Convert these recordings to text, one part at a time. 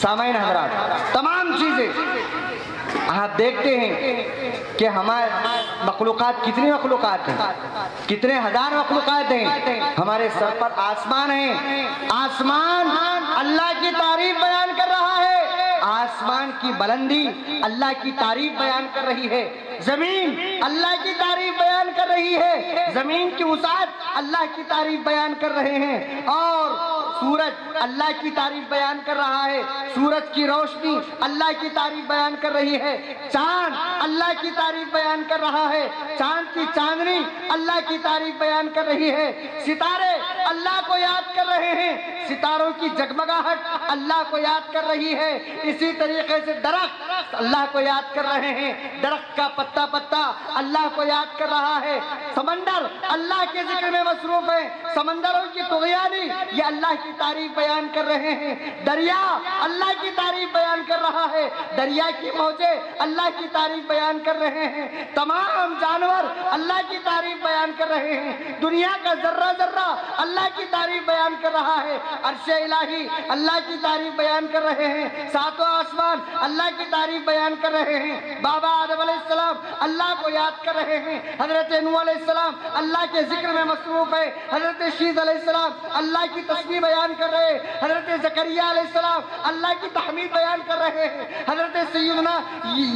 سامعین حضرات، تمام چیزیں آپ دیکھتے ہیں کہ ہمارے مخلوقات کتنی مخلوقات ہیں، کتنے ہزار مخلوقات ہیں. ہمارے سر پر آسمان ہے، آسمان اللہ کی تعریف بیان کر رہا ہے، آسمان کی بلندی اللہ کی تعریف بیان کر رہی ہے. زمین اللہ کی تعریف بیان کر رہی ہے، زمین کی وسعت اللہ کی تعریف بیان کر رہے ہیں. اور سورج اللہ کی تعریف بیان کر رہا ہے، سورج کی روشنی اللہ کی تعریف بیان کر رہی ہے. چاند اللہ کی تعریف بیان کر رہا ہے، چاند کی چاندنی اللہ کی تعریف بیان کر رہی ہے. ستارے اللہ کو یاد کر رہے ہیں، ستاروں کی جگمگاہٹ اللہ کو یاد کر رہی ہے. اسی طریقے سے درخت اللہ کو یاد کر رہے ہیں، درخت کا پتا پتا اللہ کو یاد کر رہا ہے. سمندر اللہ کے ذکر میں مصروف ہے، سمندروں کی طغیانی یہ اللہ کی تعریف بیان کر رہے ہیں. دریا اللہ کی تعریف بیان کر رہا ہے، دریا کی موجیں اللہ کی تعریف بیان کر رہے ہیں. تمام جانور اللہ کی تعریف بیان کر رہے ہیں. دنیا کا ذرہ ذرہ اللہ کی تعریف بیان کر رہا ہے. عرش الہی اللہ کی تعریف بیان کر رہے ہیں، ساتوں آسمان اللہ کی تعریف بیان کر رہے ہیں. بابا آدم علیہ السلام اللہ کو یاد کر رہے ہیں، حضرت نوح علیہ السلام اللہ کے ذکر میں مصروف ہے، حضرت شیث علیہ السلام اللہ کی تسبیح بیان کر رہے ہیں، حضرت زکریا علیہ السلام اللہ کی تحمید بیان کر رہے ہیں، حضرت سیدنا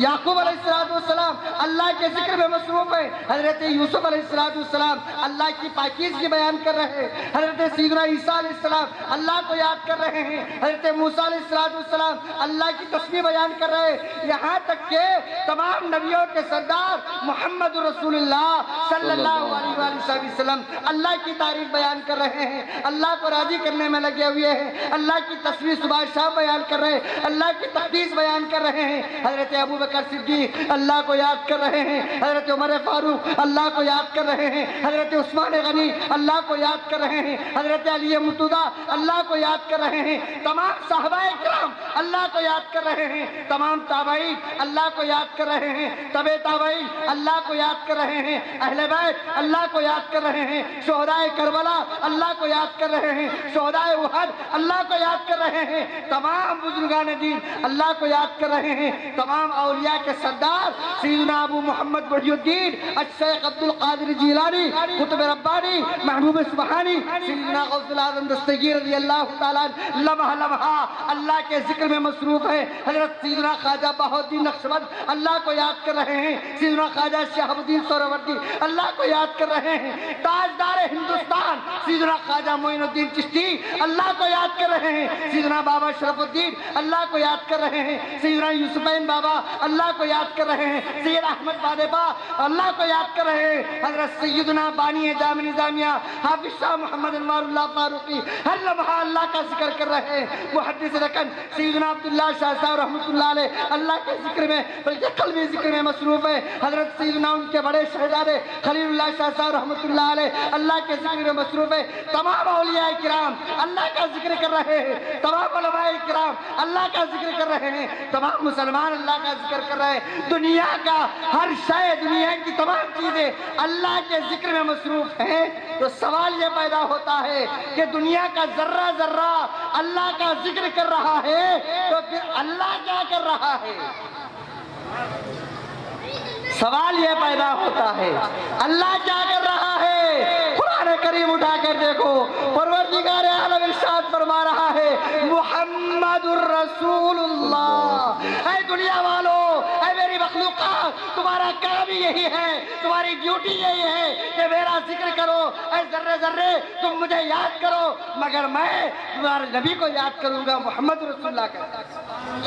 یعقوب علیہ السلام اللہ کے ذکر میں مصروف ہے، حضرت یوسف علیہ السلام اللہ کی پاکیزگی بیان کر رہے ہیں، حضرت سیدنا عیسیٰ علیہ السلام اللہ کو یاد کر رہے ہیں، حضرت موسیٰ علیہ السلام اللہ کی تسبیح بیان کر رہے ہیں. یہاں تک کہ تمام نبیوں کے سردار محمد رسول اللہ صلی اللہ علیہ وآلہ وسلم اللہ کی تعریف بیان کر رہے ہیں، اللہ کو راضی کرنے میں لگے ہوئے ہیں، اللہ کی تسبیح صبح شام بیان کر رہے ہیں، اللہ کی تقدیس بیان کر رہے ہیں. حضرت ابو بکر صدیق اللہ کو یاد کر رہے ہیں، حضرت عمر فاروق اللہ کو یاد کر رہے ہیں، حضرت عثمان غنی اللہ کو یاد کر رہے ہیں، حضرت علی مرتضیٰ اللہ کو یاد کر رہے ہیں. تمام صحابہ کرام اللہ کو یاد کر رہے ہیں، تمام تابعین اللہ کو یاد کر رہے ہیں، تبع تابعین اللہ کو یاد کر رہے ہیں، اہل بیت اللہ کو یاد کر رہے ہیں، شہدائے کربلا اللہ کو یاد کر رہے ہیں، شہدائے احد اللہ کو یاد کر رہے ہیں، تمام بزرگان دین اللہ کو یاد کر رہے ہیں. تمام اولیاء کے سردار سیدنا ابو محمد وحی الدین الشیخ عبد القادر جیلانی قطب ربانی محبوب سبحانی سیدنا غوث العظم دستگیر رضی اللہ تعالیٰ لمحہ لمحہ اللہ کے ذکر میں مصروف ہے. حضرت سیدنا خواجہ بہاؤالدین نقشبند اللہ کو یاد کر رہے ہیں، سیدنا خواجہ شہاب الدین سہروردی اللہ کو یاد کر رہے ہیں، تاجدار ہندوستان سیدنا خواجہ معین الدین چشتی اللہ کو یاد کر رہے ہیں، سیدنا بابا شرف الدین اللہ کو یاد کر رہے ہیں، سیدنا یوسفین بابا اللہ کو یاد کر رہے ہیں، سید احمد بادبا اللہ کو یاد کر رہے ہیں، حضرت سیدنا بانی جامع نظامیہ حافظ شاہ محمد انوار اللہ فاروقی ہر لمحہ اللہ کا ذکر کر رہے ہیں. محدث رکن سیدنا عبداللہ شاہ صاحب رحمۃ اللہ علیہ اللہ کے ذکر میں بلکہ قلبی ذکر میں مصروف ہے. حضرت سیدنا ان کے بڑے شہزادے خلیل اللہ شاہ صاحب رحمۃ اللہ علیہ اللہ کے ذکر میں مصروف ہے. تمام اولیاء کرام اللہ کا ذکر کر رہے ہیں، تمام علماء کرام اللہ کا ذکر کر رہے ہیں، تمام مسلمان اللہ کا ذکر کر رہے ہیں. دنیا کا ہر شے، دنیا کی تمام چیزیں اللہ کے ذکر میں مصروف ہیں. تو سوال یہ پیدا ہوتا ہے کہ دنیا کا ذرہ ذرہ اللہ کا ذکر کر رہا ہے تو پھر اللہ کیا کر رہا ہے؟ سوال یہ پیدا ہوتا ہے اللہ کیا کر رہا ہے؟ قرآن کریم اٹھا کر دیکھو، پروردگار عالم ارشاد فرما رہا ہے محمد الرسول اللہ. اے دنیا والو، اے میری مخلوقات، تمہارا کام ہی یہی ہے، تمہاری ڈیوٹی یہی ہے کہ میرا ذکر کرو. اے ذرے ذرے تم مجھے یاد کرو، مگر میں تمہارے نبی کو یاد کروں گا، محمد رسول اللہ کا.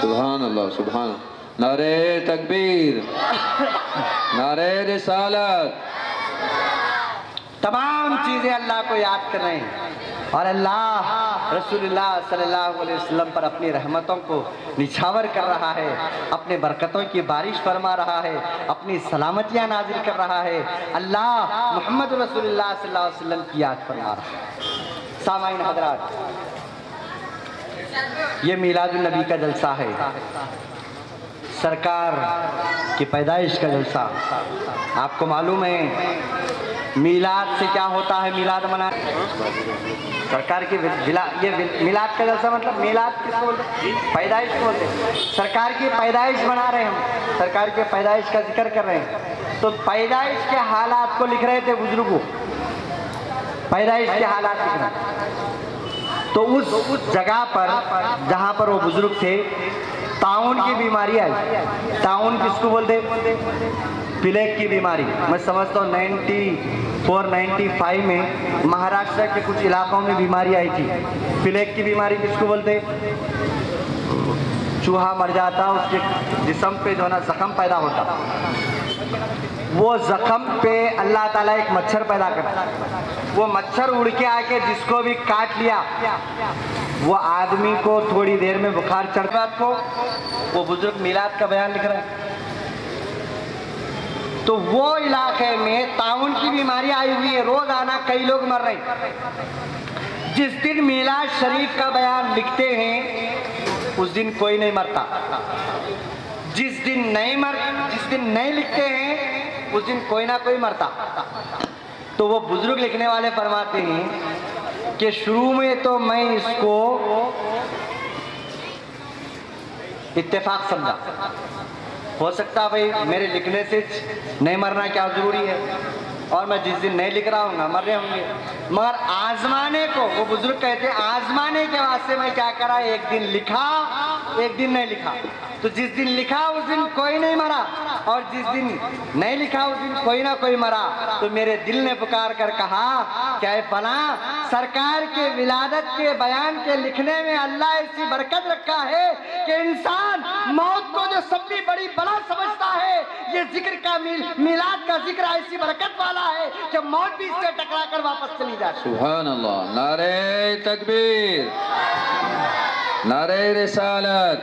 سبحان اللہ، سبحان اللہ. نعرہ تکبیر، نعرہ رسالت. تمام چیزیں اللہ کو یاد کر رہے ہیں اور اللہ رسول اللہ صلی اللہ علیہ وسلم پر اپنی رحمتوں کو نچھاور کر رہا ہے، اپنے برکتوں کی بارش فرما رہا ہے، اپنی سلامتیاں نازل کر رہا ہے. اللہ محمد رسول اللہ صلی اللہ علیہ وسلم کی یاد فرما رہا ہے. سامعین حضرات، یہ میلاد النبی کا جلسہ ہے، سرکار کی پیدائش کا جلسہ. آپ کو معلوم ہے میلاد سے کیا ہوتا ہے؟ میلاد منا سرکار کی یہ میلاد کا جلسہ مطلب میلاد کس کو بولتے ہیں؟ پیدائش کو بولتے ہیں۔ سرکار کی پیدائش منا رہے ہیں ہم، سرکار کی پیدائش کا ذکر کر رہے ہیں۔ تو پیدائش کے حالات کو لکھ رہے تھے بزرگوں، پیدائش کے حالات لکھ رہے ہیں۔ تو اس جگہ پر جہاں پر وہ بزرگ تھے طاعون کی بیماری آئی۔ طاعون کس کو بولتے؟ پلیگ کی بیماری۔ میں سمجھتا ہوں 94-95 میں مہاراشٹر کے کچھ علاقوں میں بیماری آئی تھی۔ پلیگ کی بیماری کس کو بولتے؟ چوہا مر جاتا، اس کے جسم پہ جو ہے نا زخم پیدا ہوتا، وہ زخم پہ اللہ تعالیٰ ایک مچھر پیدا کرتا، وہ مچھر اڑ کے آ کے جس کو بھی کاٹ لیا وہ آدمی کو تھوڑی دیر میں بخار چڑھتا کو وہ بزرگ میلاد کا بیان لکھ رہا ہے۔ تو وہ علاقے میں طاعون کی بیماری آئی ہوئی ہے، روزانہ کئی لوگ مر رہے ہیں۔ جس دن میلاد شریف کا بیان لکھتے ہیں اس دن کوئی نہیں مرتا، جس دن نہیں لکھتے ہیں اس دن کوئی نہ کوئی مرتا۔ تو وہ بزرگ لکھنے والے فرماتے ہیں کہ شروع میں تو میں اس کو اتفاق سمجھا، ہو سکتا بھائی میرے لکھنے سے نہیں مرنا کیا ضروری ہے، اور میں جس دن نہیں لکھ رہا ہوں گا مر رہے ہوں گے، مگر آزمانے کو وہ بزرگ کہتے ہیں آزمانے کے واسطے میں کیا کرا، ایک دن لکھا ایک دن نہیں لکھا۔ تو جس دن لکھا اس دن کوئی نہیں مرا، اور جس دن نہیں لکھا اس دن کوئی نہ کوئی مرا۔ تو میرے دل نے پکار کر کہا کہ اے فلاں، سرکار کے ولادت کے بیان کے لکھنے میں اللہ ایسی برکت رکھا ہے کہ انسان موت کو جو سب سے بڑی بلا سمجھتا ہے، یہ ذکر کا میلاد کا ذکر ایسی برکت والا ہے کہ موت بھی اس سے ٹکرا کر واپس چلی جاتی۔ سبحان اللہ، نعرہ تکبیر، نعرہ رسالت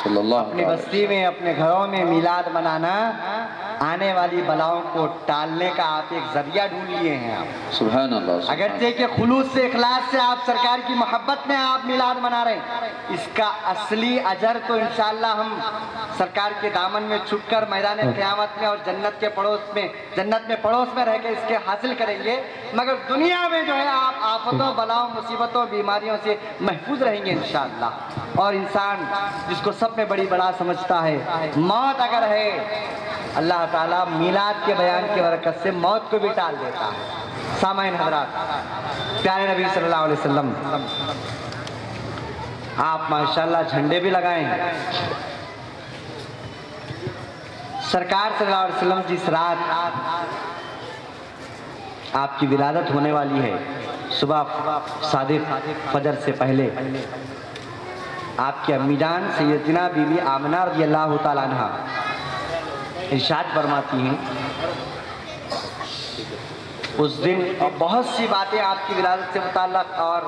صلی اللہ اپنی علیہ بستی میں اپنے گھروں میں میلاد منانا آنے والی بلاؤں کو ٹالنے کا آپ ایک ذریعہ ڈھونڈ لیے ہیں آپ۔ سبحان اللہ۔ اگرچہ کہ خلوص سے اخلاص سے آپ سرکار کی محبت میں آپ میلاد منا رہے ہیں، اس کا اصلی اجر تو انشاءاللہ ہم سرکار کے دامن میں چھپ کر میدان قیامت میں اور جنت میں پڑوس میں رہ کے اس کے حاصل کریں گے، مگر دنیا میں جو ہے آپ آفتوں بلاؤں مصیبتوں بیماریوں سے محفوظ رہیں گے انشاءاللہ۔ اور انسان جس کو سب میں بڑی بڑا سمجھتا ہے، موت اگر ہے اللہ تعالیٰ میلاد کے بیان کی برکت سے موت کو بھی ٹال دیتا ہے۔ سامعین حضرات، پیارے نبی صلی اللہ علیہ وسلم آپ ماشاءاللہ جھنڈے بھی لگائیں ہیں۔ سرکار صلی اللہ علیہ وسلم جس رات آپ کی ولادت ہونے والی ہے، صبح صادق فجر سے پہلے آپ کی امی جان سیدنا بی بی آمنہ رضی اللہ تعالیٰ عنہ ارشاد فرماتی ہیں، اس دن بہت سی باتیں آپ کی ولادت سے متعلق اور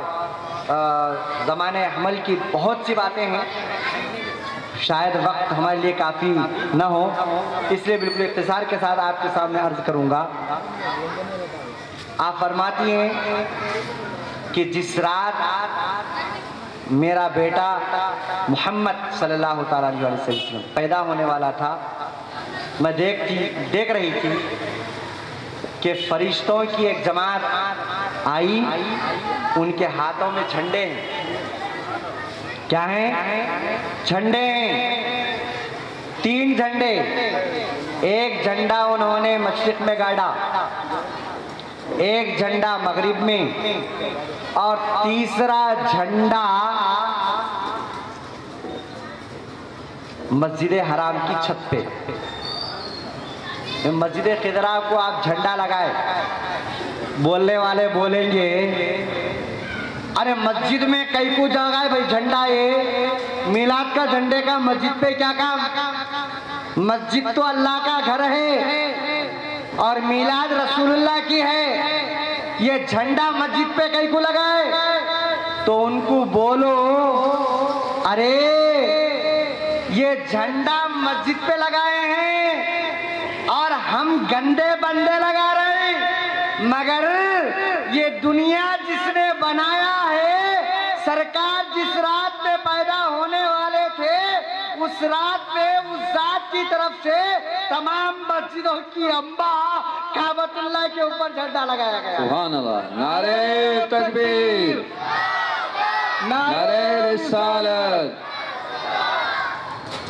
زمانے حمل کی بہت سی باتیں ہیں، شاید وقت ہمارے لیے کافی نہ ہو، اس لیے بالکل اختصار کے ساتھ آپ کے سامنے عرض کروں گا۔ آپ فرماتی ہیں کہ جس رات میرا بیٹا محمد صلی اللہ تعالیٰ علیہ وسلم پیدا ہونے والا تھا، میں دیکھ رہی تھی کہ فرشتوں کی ایک جماعت آئی، ان کے ہاتھوں میں جھنڈے ہیں۔ کیا ہیں؟ جھنڈے ہیں، 3 جھنڈے۔ ایک جھنڈا انہوں نے مشرق میں گاڑا، ایک جھنڈا مغرب میں، اور تیسرا جھنڈا مسجد حرام کی چھت پہ۔ مسجد خضرا کو آپ جھنڈا لگائے، بولنے والے بولیں گے ارے مسجد میں کئی کو جگہ ہے بھائی جھنڈا، یہ میلاد کا جھنڈے کا مسجد پہ کیا کام؟ مسجد تو اللہ کا گھر ہے اور میلاد رسول اللہ کی ہے، یہ جھنڈا مسجد پہ کئی کو لگائے؟ تو ان کو بولو ارے یہ جھنڈا مسجد پہ لگائے ہیں اور ہم گندے بندے لگا رہے ہیں، مگر یہ دنیا جس نے بنایا ہے، سرکار جس رات میں پیدا ہونے والے تھے، اس رات میں اس ذات کی طرف سے تمام مسجدوں کی انبا کعبۃ اللہ کے اوپر جھنڈا لگایا گیا. سبحان اللہ. نعرہ تکبیر، نعرہ رسالت.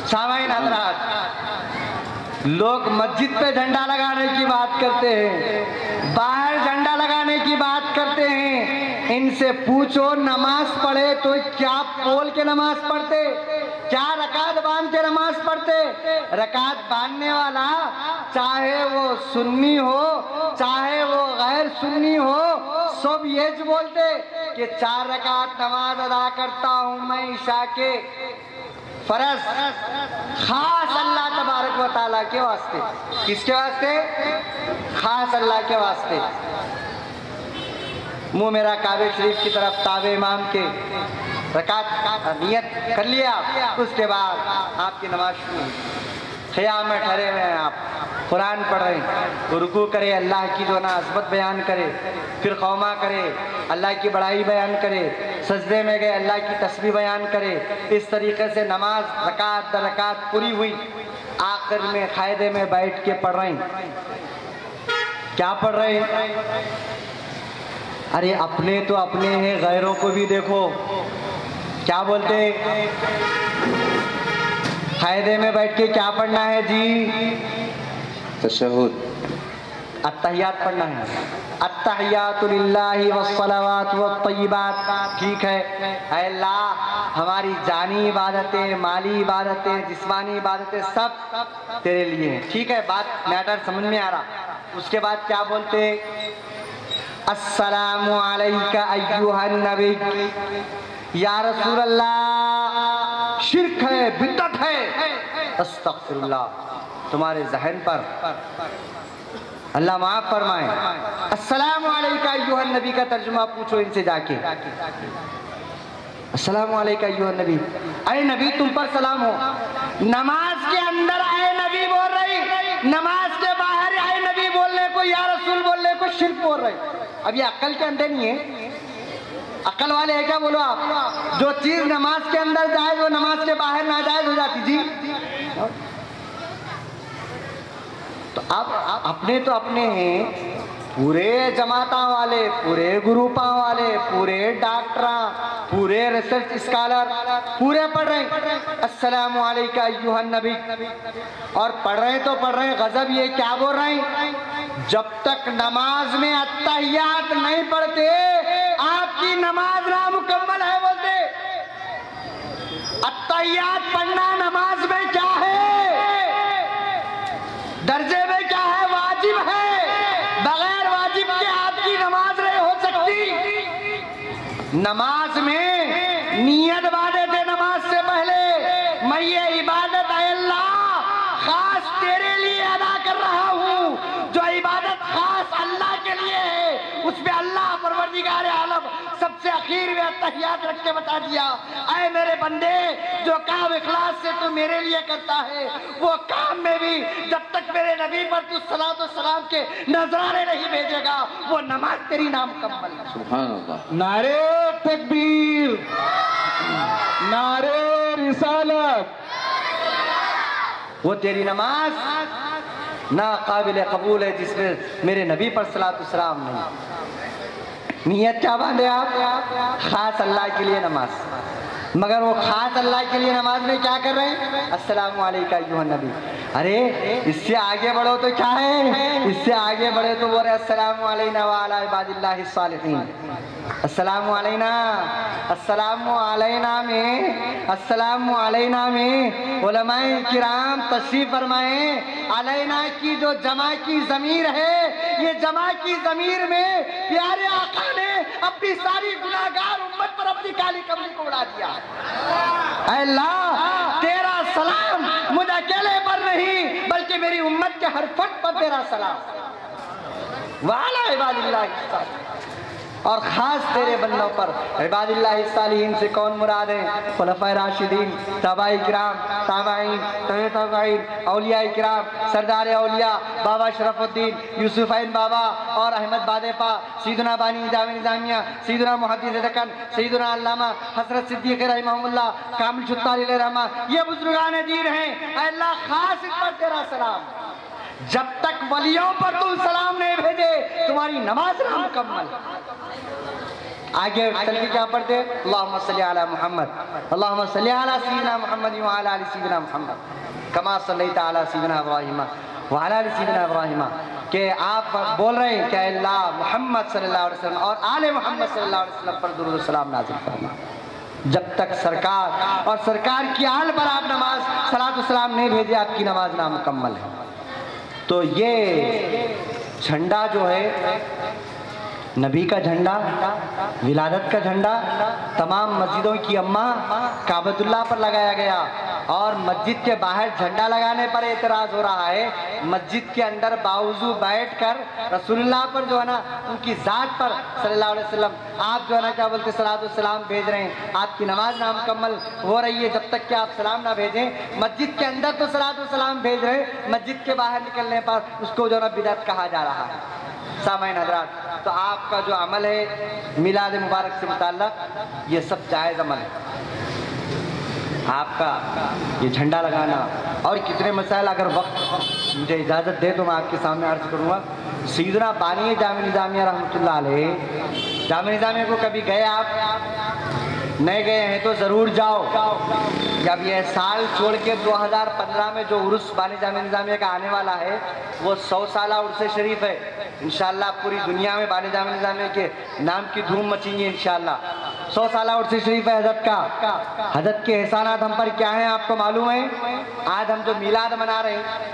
سامعین حضرات، لوگ مسجد پہ جھنڈا لگانے کی بات کرتے ہیں، باہر جھنڈا لگانے کی بات کرتے ہیں. ان سے پوچھو نماز پڑھے تو کیا بول کے نماز پڑھتے، کیا رکعت باندھ کے نماز پڑھتے؟ رکعت باندھنے والا چاہے وہ سنی ہو چاہے وہ غیر سنی ہو، سب یہ بولتے کہ 4 رکعت نماز ادا کرتا ہوں میں عشاء کے فرض، خاص اللہ تبارک و تعالیٰ کے واسطے. کس کے واسطے؟ خاص اللہ کے واسطے. منہ میرا کعبہ شریف کی طرف تابع امام کے رکعت نیت کر لیا، اس کے بعد آپ کی نماز شروع. خیام میں ٹھہرے ہوئے ہیں، آپ قرآن پڑھ رہے ہیں، رکوع کرے اللہ کی جو نا عظمت بیان کرے، پھر قوما کرے اللہ کی بڑائی بیان کرے، سجدے میں گئے اللہ کی تسبیح بیان کرے. اس طریقے سے نماز رکعت در رکعت پوری ہوئی. آخر میں قاعدے میں بیٹھ کے پڑھ رہے ہیں. کیا پڑھ رہے ہیں؟ ارے اپنے تو اپنے ہیں، غیروں کو بھی دیکھو. کیا بولتے؟ قاعدے میں بیٹھ کے کیا پڑھنا ہے جی؟ تشہد، التحیات پڑھنا ہے. التحیات للہ والصلوات والطیبات. ٹھیک ہے، اے اللہ ہماری جانی عبادتیں، مالی عبادتیں، جسمانی عبادتیں سب تیرے لیے ہیں. ٹھیک ہے، بات میٹر سمجھ میں آ رہا. اس کے بعد کیا بولتے؟ السلام علیکہ ایہا النبی. یا رسول اللہ شرک ہے، بدعت ہے، استغفر اللہ. تمہارے ذہن پر اللہ معاف فرمائے. السلام علیکہ ایہا النبی کا ترجمہ پوچھو ان سے جا کے. السلام علیکہ ایہا النبی، اے نبی تم پر سلام ہو. نماز کے اندر اے نبی بول رہی، نماز کے باہر اے نبی بولنے کو، یا رسول بولنے کو شرک بول رہی. اب یہ عقل کے اندر نہیں ہے. عقل والے ہے کیا؟ بولو آپ. جو چیز نماز کے اندر جائز وہ نماز کے باہر ناجائز ہو جاتی جی. تو اب اپنے تو اپنے ہیں، پورے جماعتاں والے، پورے گروپاں والے، پورے ڈاکٹراں، پورے ریسرچ اسکالر پورے پڑھ رہے ہیں السلام علیکہ ایہا النبی. اور پڑھ رہے تو پڑھ رہے ہیں، غضب یہ کیا بول رہے ہیں؟ جب تک نماز میں التحیات نہیں پڑھتے آپ کی نماز نامکمل ہے بولتے. التحیات پڑھنا نماز میں کیا ہے؟ درجے میں کیا ہے؟ واجب ہے. بغیر واجب کے آپ کی نماز نہیں ہو سکتی. نماز میں نیت باندھے تھے نماز سے پہلے، میں یہ عبادت اے اللہ خاص تیرے لیے ادا کر رہا ہوں. جو عبادت خاص اللہ کے لیے ہے اس پہ اللہ پروردگار عالم سب سے اخیر میں التحیات رکھ کے بتا دیا، اے میرے بندے جو کام اخلاص سے تو میرے لیے کرتا ہے وہ کام میں بھی جب تک میرے نبی پر تو صلاۃ و سلام کے نذرانے نہیں بھیجے گا وہ نماز تیری نامکمل ہے. سبحان اللہ. نعرہ تکبیر، نعرہ رسالت. وہ تیری نماز ناقابل قبول ہے جس میں میرے نبی پر صلاۃ و سلام نہیں. نیت کیا باندھے آپ؟ خاص اللہ کے لیے نماز. مگر وہ خاص اللہ کے لیے نماز میں کیا کر رہے ہیں؟ السلام علیکہ ایہا النبی. ارے اس سے آگے بڑھو تو کیا ہے؟ اس سے آگے بڑھے تو بول رہے السلام علینا وعلی عباد اللہ الصالحین. السلام علینا، السلام علینا میں علماء کرام تشریف فرمائیں. علینا کی جو جمع کی ضمیر ہے، یہ جمع کی ضمیر میں پیارے آقا نے اپنی ساری گناہگار امت پر اپنی کالی کملی کو اڑا دیا. اے اللہ تیرا سلام مجھ اکیلے پر نہیں بلکہ میری امت کے ہر فرد پر تیرا سلام وعلی عباد اللہ. اور خاص تیرے بندوں پر عباد اللہ الصالحین سے کون مراد ہیں؟ خلفائے راشدین، تابعین کرام، تابعین، تابع تابعین، اولیاء کرام، سردار اولیاء بابا شرف الدین یوسف عین بابا اور احمد بادپا، سیدنا بانی جامع نظامیہ، سیدنا محدث دکن، سیدنا علامہ حضرت صدیق رحمہ اللہ، کامل شطار علیہ رحمہ. یہ بزرگان دین ہیں. اے اللہ خاص ان پر تیرا سلام. جب تک ولیوں پر تم سلام نہیں بھیجے تمہاری نماز نہ مکمل۔ آگے چل کے کیا پڑھتے؟ اللہم صلی علی محمد، اللہم صلی علی سیدنا محمد وعلی آل سیدنا محمد کما صلیت علی سیدنا ابراہیم وعلی آل سیدنا ابراہیم، کہ آپ بول رہے ہیں کہ اے اللہ محمد صلی اللہ علیہ وسلم اور آل محمد صلی اللہ علیہ وسلم پر درود و سلام نازل فرما۔ جب تک سرکار اور سرکار کی آل پر آپ نماز صلاۃ و سلام نہیں بھیجے آپ کی نماز نامکمل ہے۔ تو یہ جھنڈا جو ہے نبی کا جھنڈا، ولادت کا جھنڈا، تمام مسجدوں کی اماں کعبۃ اللہ پر لگایا گیا، اور مسجد کے باہر جھنڈا لگانے پر اعتراض ہو رہا ہے۔ مسجد کے اندر باوضو بیٹھ کر رسول اللہ پر جو ہے نا ان کی ذات پر صلی اللہ علیہ وسلم آپ جو ہے نا کیا بولتے صلاۃ و سلام بھیج رہے ہیں، آپ کی نماز نامکمل ہو رہی ہے جب تک کہ آپ سلام نہ بھیجیں۔ مسجد کے اندر تو صلاۃ و سلام بھیج رہے ہیں، مسجد کے باہر نکلنے پر اس کو جو ہے نا بدعت کہا جا رہا ہے۔ سامعین حضرات، تو آپ کا جو عمل ہے میلاد مبارک سے متعلق یہ سب جائز عمل ہے۔ آپ کا یہ جھنڈا لگانا اور کتنے مسائل، اگر وقت مجھے اجازت دے تو میں آپ کے سامنے عرض کروں گا۔ سیدنا بانی جامع نظامیہ رحمۃ اللہ علیہ، جامع نظامیہ کو کبھی گئے آپ؟ نہیں گئے ہیں تو ضرور جاؤ۔ جب یہ سال چھوڑ کے 2015 میں جو عرس بانی جامع نظامیہ کا آنے والا ہے وہ 100 سالہ عرس شریف ہے۔ انشاءاللہ پوری دنیا میں بانی جامع نظامیہ کے نام کی دھوم مچیں گی انشاءاللہ۔ 100 سالہ عرس شریف ہے حضرت کا۔ حضرت کے احسانات ہم پر کیا ہیں آپ کو معلوم ہے؟ آج ہم جو میلاد منا رہے ہیں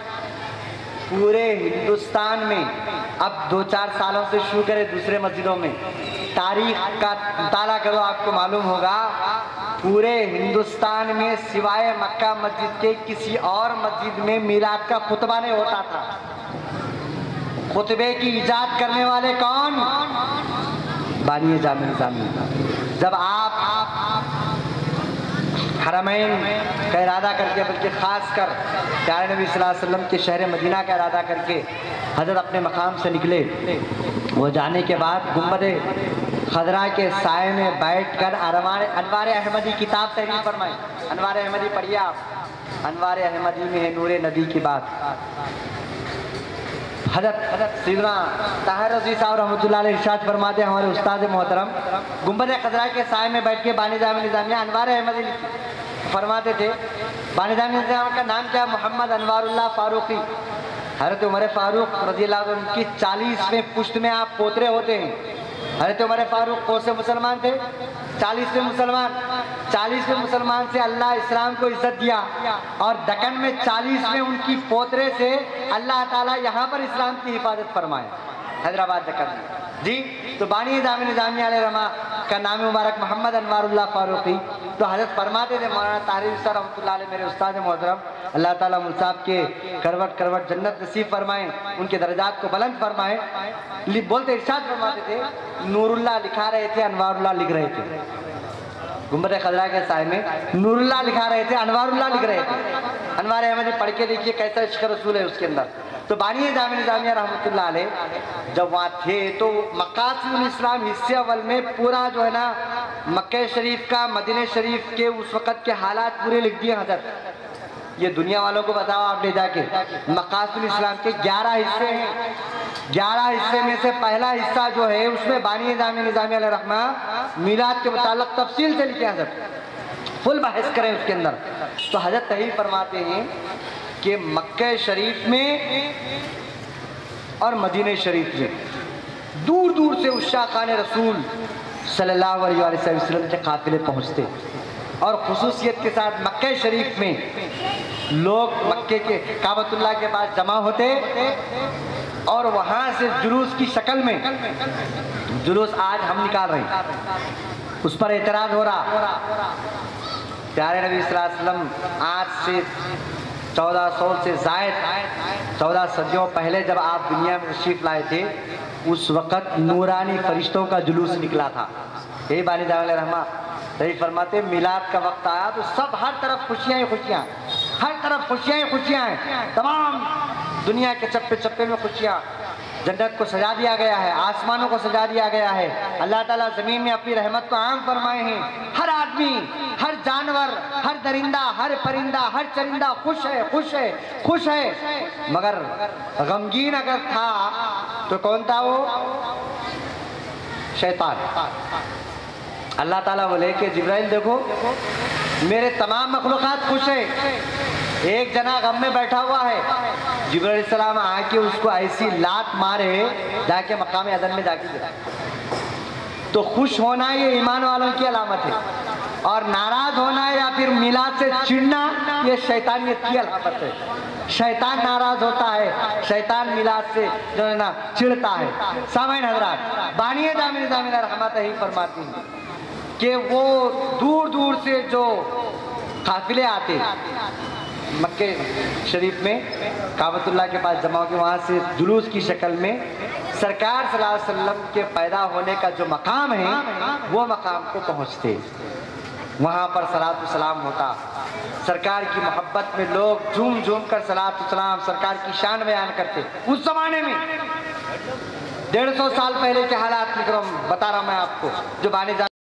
پورے ہندوستان میں، اب 2-4 سالوں سے شروع کرے دوسرے مسجدوں میں، تاریخ کا مطالعہ کرو آپ کو معلوم ہوگا پورے ہندوستان میں سوائے مکہ مسجد کے کسی اور مسجد میں میلاد کا خطبہ نہیں ہوتا تھا۔ خطبے کی ایجاد کرنے والے کون؟ بانی جامع نظامیہ۔ جب آپ حرمین کا ارادہ کر کے، بلکہ خاص کر پیارے نبی صلی اللہ علیہ وسلم کے شہر مدینہ کا ارادہ کر کے حضرت اپنے مقام سے نکلے، وہ جانے کے بعد گنبد خضرا کے سائے میں بیٹھ کر انوار احمدی کتاب تحریر فرمائی۔ انوار احمدی پڑھیے آپ، انوار احمدی میں ہے نور نبی کی بات۔ حضرت سیدنا طاہر رضوی صاحب رحمۃ اللہ علیہ ارشاد فرماتے ہیں، ہمارے استاد محترم گنبد خضرا کے سائے میں بیٹھ کے بانی جامع نظامیہ انوار احمدی فرماتے تھے۔ بانی جامع نظامیہ کا نام کیا؟ محمد انوار اللہ فاروقی۔ حضرت عمر فاروق رضی اللہ عنہ کی 40ویں پشت میں آپ پوترے ہوتے ہیں۔ حضرت عمر فاروق کون سے مسلمان تھے؟ 40ویں مسلمان۔ 40ویں مسلمان سے اللہ اسلام کو عزت دیا، اور دکن میں 40ویں ان کی پوترے سے اللہ تعالیٰ یہاں پر اسلام کی حفاظت فرمائے، حیدرآباد دکن میں۔ جی تو بانی جامع نظامیہ علیہ رحمہ کا نام مبارک محمد انوار اللہ فاروقی۔ تو حضرت فرماتے تھے، مولانا طاہر صاحب رحمۃ اللہ علیہ میرے استاد محترم، اللہ تعالیٰ مصعب کے کروٹ کروٹ جنت نصیب فرمائیں، ان کے درجات کو بلند فرمائیں۔ بولتے ارشاد فرماتے تھے، نور اللہ لکھا رہے تھے، انوار اللہ لکھ رہے تھے۔ گنبد خضرا کے سائے میں نور اللہ لکھا رہے تھے، انوار اللہ لکھ رہے تھے۔ انوار احمدی پڑھ کے دیکھیے کیسا عشق رسول ہے اس کے اندر۔ تو بانی جامع نظامیہ رحمۃ اللہ علیہ جب وہاں تھے تو مقاصد الاسلام حصے اول میں پورا جو ہے نا مکہ شریف کا، مدینہ شریف کے اس وقت کے حالات پورے لکھ دیے حضرت۔ یہ دنیا والوں کو بتاؤ آپ لے جا کے، مقاصد الاسلام کے 11 حصے ہیں۔ 11 حصے میں سے پہلا حصہ جو ہے اس میں بانی جامع نظامیہ علیہ رحمہ میلاد کے متعلق تفصیل سے لکھے حضرت، فل بحث کریں اس کے اندر۔ تو حضرت تحریر فرماتے ہیں کہ مکہ شریف میں اور مدینہ شریف میں دور دور سے عشاقان رسول صلی اللہ علیہ وسلم کے قافلے پہنچتے، اور خصوصیت کے ساتھ مکہ شریف میں لوگ مکے کے کعبۃ اللہ کے پاس جمع ہوتے، اور وہاں سے جلوس کی شکل میں، جلوس آج ہم نکال رہے ہیں، اس پر اعتراض ہو رہا۔ پیارے نبی صلی اللہ علیہ وسلم آج سے 1400 سے زائد 14 صدیوں پہلے جب آپ دنیا میں تشریف لائے تھے، اس وقت نورانی فرشتوں کا جلوس نکلا تھا۔ یہی بانی جامع علیہ رحمہ صحیح فرماتے، میلاد کا وقت آیا تو سب ہر طرف خوشیاں ہی خوشیاں، ہر طرف خوشیاں ہی خوشیاں ہیں، تمام دنیا کے چپے چپے میں خوشیاں۔ جنت کو سجا دیا گیا ہے، آسمانوں کو سجا دیا گیا ہے، اللہ تعالیٰ زمین میں اپنی رحمت کو عام فرمائے ہیں۔ ہر آدمی، ہر جانور، ہر ہر درندہ، ہر پرندہ، ہر چرندہ خوش ہے، خوش ہے، خوش ہے، مگر غمگین اگر تھا تو کون تھا وہ؟ شیطان۔ اللہ تعالیٰ بولے کہ جبرائیل دیکھو میرے تمام مخلوقات خوش ہے، ایک جنا غم میں بیٹھا ہوا ہے۔ جبرائیل علیہ السلام آ کے اس کو ایسی لات مارے جا کے مقام عدن میں جا کے گرا۔ تو خوش ہونا یہ ایمان والوں کی علامت ہے، اور ناراض ہونا یا پھر میلاد سے چڑنا یہ شیطانیت کی علامت ہے۔ شیطان ناراض ہوتا ہے، شیطان میلاد سے جو ہے نا چڑھتا ہے۔ سامعین حضرات، بانی جامع نظامیہ رحمتہ ہی فرماتی ہیں کہ وہ دور دور سے جو قافلے آتے مکہ شریف میں کعبۃ اللہ کے پاس جمع ہو کے وہاں سے جلوس کی شکل میں سرکار صلی اللہ علیہ وسلم کے پیدا ہونے کا جو مقام ہے وہ مقام کو پہنچتے، وہاں پر صلاۃ و سلام ہوتا، سرکار کی محبت میں لوگ جھوم جھوم کر صلاۃ و سلام سرکار کی شان بیان کرتے۔ اس زمانے میں 150 سال پہلے کے حالات بتا رہا میں آپ کو جو بانی